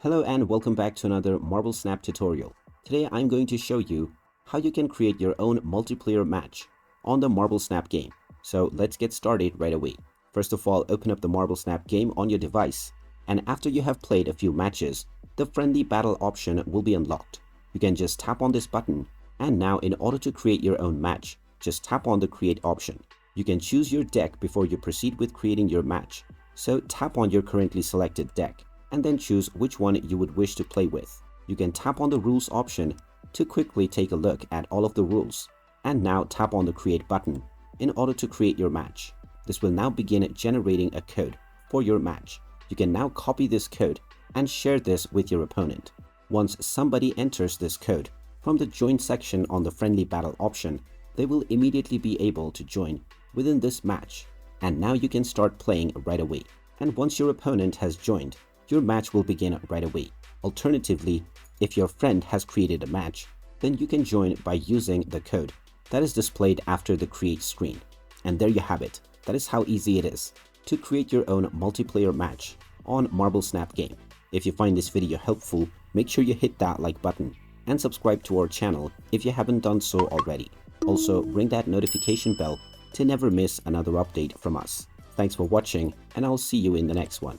Hello and welcome back to another Marble Snap tutorial. Today I'm going to show you how you can create your own multiplayer match on the Marble Snap game. So let's get started right away. First of all, open up the Marble Snap game on your device, and after you have played a few matches, the friendly battle option will be unlocked. You can just tap on this button, and now in order to create your own match, just tap on the create option. You can choose your deck before you proceed with creating your match. So tap on your currently selected deck and then choose which one you would wish to play with. You can tap on the rules option to quickly take a look at all of the rules, and now tap on the create button in order to create your match. This will now begin generating a code for your match. You can now copy this code and share this with your opponent. Once somebody enters this code from the join section on the friendly battle option, they will immediately be able to join within this match, and now you can start playing right away. And once your opponent has joined, your match will begin right away. Alternatively, if your friend has created a match, then you can join by using the code that is displayed after the create screen. And there you have it. That is how easy it is to create your own multiplayer match on Marble Snap game. If you find this video helpful, make sure you hit that like button and subscribe to our channel if you haven't done so already. Also, ring that notification bell to never miss another update from us. Thanks for watching, and I'll see you in the next one.